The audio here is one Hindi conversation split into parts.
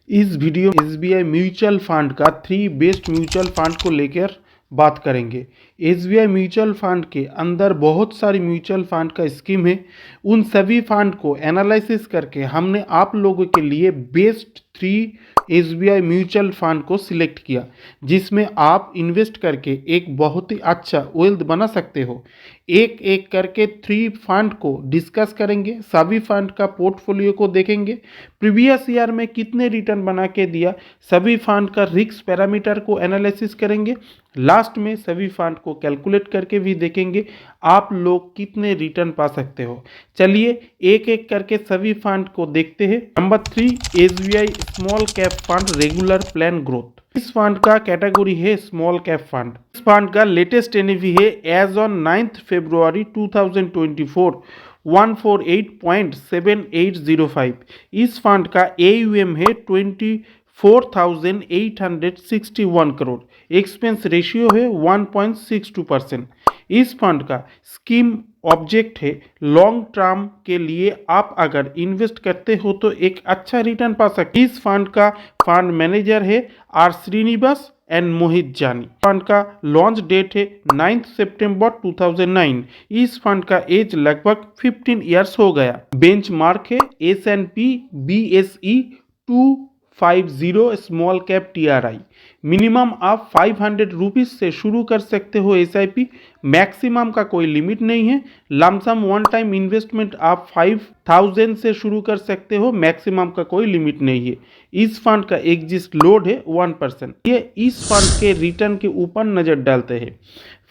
इस वीडियो में एसबीआई म्यूचुअल फंड का 3 बेस्ट म्यूचुअल फंड को लेकर बात करेंगे। एसबीआई म्यूचुअल फंड के अंदर बहुत सारी म्यूचुअल फंड का स्कीम है। उन सभी फंड को एनालिसिस करके हमने आप लोगों के लिए बेस्ट 3 एसबीआई म्यूचुअल फंड को सिलेक्ट किया, जिसमें आप इन्वेस्ट करके एक बहुत ही अच्छा वेल्थ बना सकते हो। एक एक करके 3 फंड को डिस्कस करेंगे, सभी फंड का पोर्टफोलियो को देखेंगे, प्रीवियस ईयर में कितने रिटर्न बना के दिया, सभी फंड का रिस्क पैरामीटर को एनालिसिस करेंगे। लास्ट में सभी फंड को कैलकुलेट करके भी देखेंगे आप लोग कितने रिटर्न पा सकते हो। चलिए एक एक करके सभी फंड को देखते हैं। Number 3, SBI small cap fund regular plan growth. इस फंड का कैटेगरी है स्मॉल कैप फंड। इस फंड का लेटेस्ट एनएवी है एज ऑन 9 फरवरी 2024 148.7805। इस फंड का AUM है 24,861 करोड़। एक्सपेंस रेशियो है 1.62%। इस फंड का स्कीम ऑब्जेक्ट है लॉन्ग टर्म के लिए आप अगर इन्वेस्ट करते हो तो एक अच्छा रिटर्न पा सकते। इस फंड का फंड मैनेजर है आर श्रीनिवास एंड मोहित जानी। फंड का लॉन्च डेट है 9 सितंबर 2009। इस फंड का एज लगभग 15 इयर्स हो गया। बेंचमार्क है S&P BSE 250 small cap TRI। Minimum आप 500 रुपीज़ से शुरू कर सकते हो SIP। मैक्सिमम का कोई लिमिट नहीं है। लमसम वन टाइम इन्वेस्टमेंट आप 5000 से शुरू कर सकते हो, मैक्सिमम का कोई लिमिट नहीं है। इस फंड का एग्जिस्ट लोड है 1%। ये इस फंड के रिटर्न के ऊपर नज़र डालते हैं।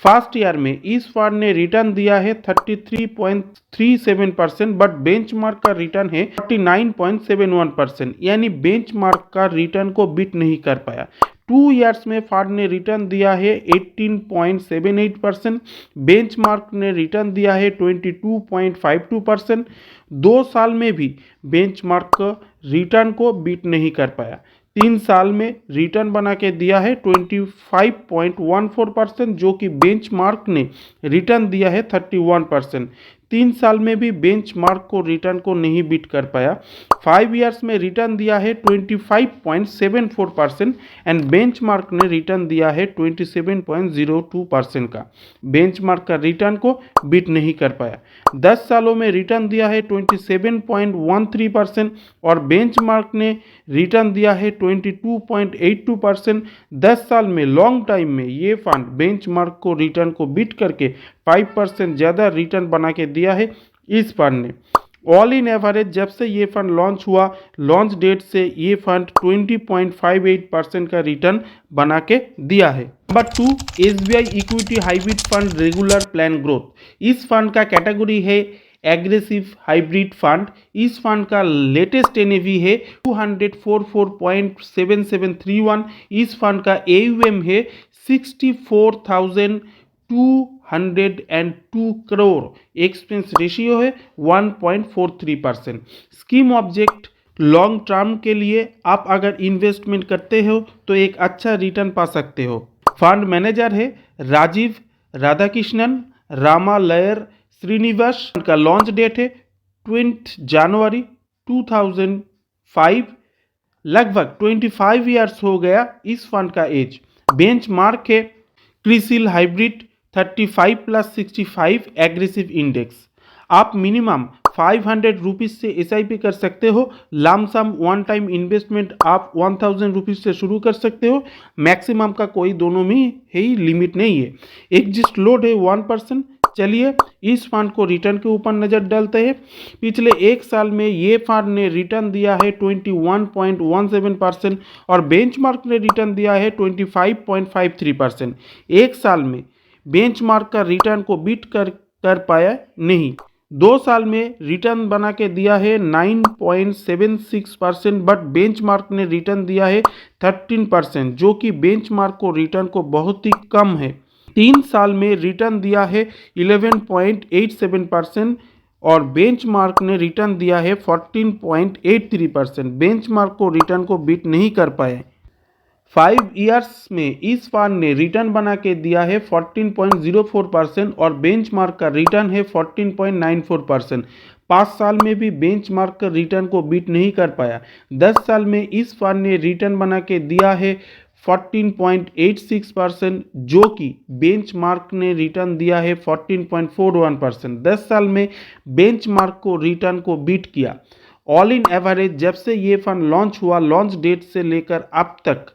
फर्स्ट ईयर में इस फंड ने रिटर्न दिया है 33.37%, बट बेंचमार्क का रिटर्न है 49.71%, यानी बेंचमार्क का रिटर्न को बीट नहीं कर पाया। 2 ईयर्स में फंड ने रिटर्न दिया है 18.78%, बेंचमार्क ने रिटर्न दिया है 22.52%। 2 साल में भी बेंचमार्क रिटर्न को बीट नहीं कर पाया। 3 साल में रिटर्न बना के दिया है 25.14%, जो कि बेंचमार्क ने रिटर्न दिया है 31%। 3 साल में भी बेंचमार्क को रिटर्न को नहीं बीट कर पाया। 5 ईयर्स में रिटर्न दिया है 25.74% एंड बेंचमार्क ने रिटर्न दिया है 27.02% का। बेंचमार्क का रिटर्न को बीट नहीं कर पाया। 10 सालों में रिटर्न दिया है 27.13% और बेंचमार्क ने रिटर्न दिया है 22.82%। 10 साल में लॉन्ग टाइम में ये फंड बेंचमार्क को रिटर्न को बीट करके 5% ज़्यादा रिटर्न बना के दिया है इस फंड ने। ऑल इन एवरेज जब से ये फंड लॉन्च हुआ, लॉन्च डेट से ये फंड 20.58% का रिटर्न बना के दिया है। Number 2, SBI equity hybrid fund regular plan growth. इस फंड का कैटेगरी है एग्रेसिव हाइब्रिड फंड। इस फंड का लेटेस्ट एनएवी है 244.7731। इस फंड का AUM है 64,202 करोड़। एक्सपेंस रेशियो है 1.43%। स्कीम ऑब्जेक्ट लॉन्ग टर्म के लिए आप अगर इन्वेस्टमेंट करते हो तो एक अच्छा रिटर्न पा सकते हो। फंड मैनेजर है राजीव राधाकृष्णन रामालयर श्रीनिवास। का लॉन्च डेट है 20 जनवरी 2005। लगभग 25 इयर्स हो गया इस फंड का एज। बेंचमार्क है क्रिसिल हाइब्रिड 35+65 एग्रेसिव इंडेक्स। आप मिनिमम 500 रुपीज़ से SIP कर सकते हो। लमसम वन टाइम इन्वेस्टमेंट आप 1000 रुपीज़ से शुरू कर सकते हो। मैक्सिमम का कोई दोनों में ही लिमिट नहीं है। एग्जिस्ट लोड है 1%। चलिए इस फंड को रिटर्न के ऊपर नज़र डालते हैं। पिछले 1 साल में ये फंड ने रिटर्न दिया है 21.17% और बेंचमार्क ने रिटर्न दिया है 25.53%। 1 साल में बेंचमार्क का रिटर्न को बीट कर पाया नहीं। 2 साल में रिटर्न बना के दिया है 9.76%, बट बेंचमार्क ने रिटर्न दिया है 13%, जो कि बेंचमार्क को रिटर्न को बहुत ही कम है। 3 साल में रिटर्न दिया है 11.87% और बेंचमार्क ने रिटर्न दिया है 14.83%। बेंचमार्क को रिटर्न को बीट नहीं कर पाए। 5 ईयर्स में इस फंड ने रिटर्न बना के दिया है 14.04% और बेंचमार्क का रिटर्न है 14.94%। 5 साल में भी बेंचमार्क का रिटर्न को बीट नहीं कर पाया। 10 साल में इस फंड ने रिटर्न बना के दिया है 14.86%, जो कि बेंचमार्क ने रिटर्न दिया है 14.41%। 10 साल में बेंचमार्क को रिटर्न को बीट किया। ऑल इन एवरेज जब से ये फंड लॉन्च हुआ, लॉन्च डेट से लेकर अब तक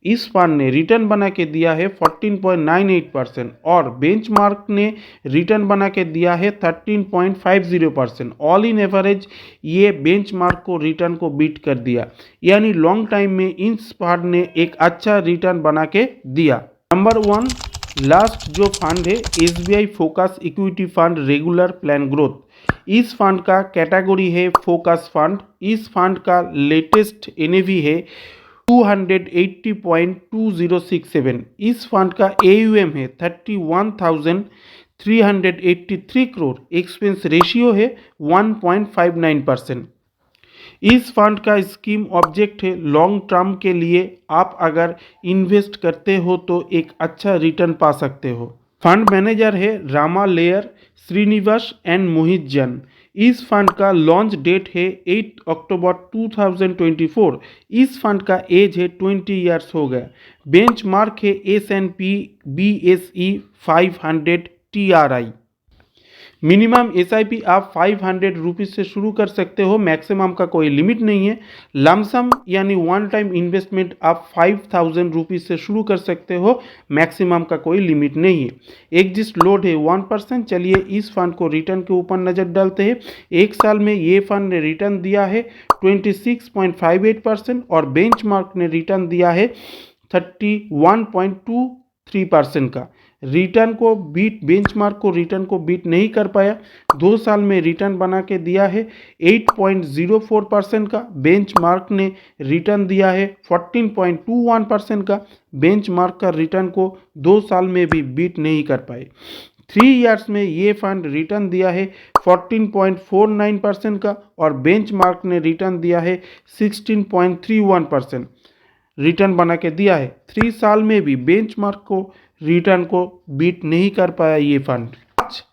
इस फंड ने रिटर्न बना के दिया है 14.98% और बेंचमार्क ने रिटर्न बना के दिया है 13.50%। ऑल इन एवरेज ये बेंचमार्क को रिटर्न को बीट कर दिया, यानी लॉन्ग टाइम में इस फंड ने एक अच्छा रिटर्न बना के दिया। नंबर 1 लास्ट जो फंड है SBI focus equity fund regular plan growth. इस फंड का कैटेगरी है फोकस फंड। इस फंड का लेटेस्ट NAV है 280.2067। इस फंड का AUM है 31,383 करोड़। एक्सपेंस रेशियो है 1.59%। इस फंड का स्कीम ऑब्जेक्ट है लॉन्ग टर्म के लिए आप अगर इन्वेस्ट करते हो तो एक अच्छा रिटर्न पा सकते हो। फंड मैनेजर है रामा लेयर, श्रीनिवास एंड मोहित जैन। इस फंड का लॉन्च डेट है 8 अक्टूबर 2024। इस फंड का एज है 20 ईयर्स हो गया। बेंचमार्क है S&P BSE 500 TRI। Minimum SIP आप 500 रुपीज़ से शुरू कर सकते हो, मैक्सिमम का कोई लिमिट नहीं है। लमसम यानी वन टाइम इन्वेस्टमेंट आप 5000 रुपीज़ से शुरू कर सकते हो, मैक्सिमम का कोई लिमिट नहीं है। एग्जिस्ट लोड है 1%। चलिए इस फंड को रिटर्न के ऊपर नज़र डालते हैं। एक साल में ये फंड ने रिटर्न दिया है 26.58% और बेंचमार्क ने रिटर्न दिया है 31.23% का। रिटर्न को बीट बेंचमार्क को रिटर्न को बीट नहीं कर पाया। 2 साल में रिटर्न बना के दिया है 8.04% का। बेंचमार्क ने रिटर्न दिया है 14.21% का। बेंचमार्क का रिटर्न को 2 साल में भी बीट नहीं कर पाए। 3 ईयर्स में ये फंड रिटर्न दिया है 14.49% का और बेंचमार्क ने रिटर्न दिया है 16.31%। रिटर्न बना के दिया है। 3 साल में भी बेंचमार्क को रिटर्न को बीट नहीं कर पाया ये फंड। 5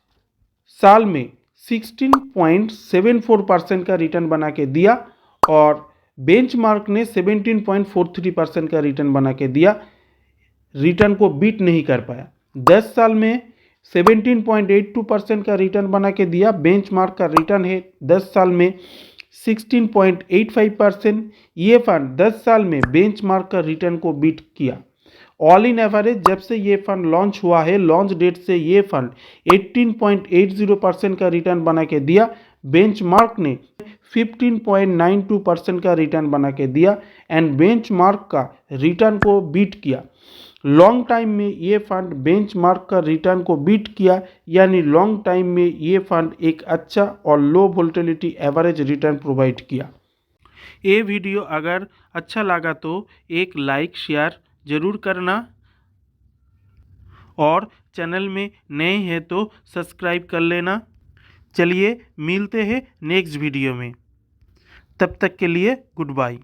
साल में 16.74% का रिटर्न बना के दिया और बेंचमार्क ने 17.43% का रिटर्न बना के दिया। रिटर्न को बीट नहीं कर पाया। 10 साल में 17.82% का रिटर्न बना के दिया। बेंचमार्क का रिटर्न है 10 साल में 16.85%। ये फंड 10 साल में बेंचमार्क का रिटर्न को बीट किया। ऑल इन एवरेज जब से ये फंड लॉन्च हुआ है, लॉन्च डेट से ये फंड 18.80% का रिटर्न बना के दिया। बेंचमार्क ने 15.92% का रिटर्न बना के दिया एंड बेंचमार्क का रिटर्न को बीट किया। लॉन्ग टाइम में ये फंड बेंचमार्क का रिटर्न को बीट किया, यानी लॉन्ग टाइम में ये फंड एक अच्छा और लो वोलेटिलिटी एवरेज रिटर्न प्रोवाइड किया। ये वीडियो अगर अच्छा लगा तो एक लाइक शेयर ज़रूर करना और चैनल में नए हैं तो सब्सक्राइब कर लेना। चलिए मिलते हैं नेक्स्ट वीडियो में, तब तक के लिए गुड बाय।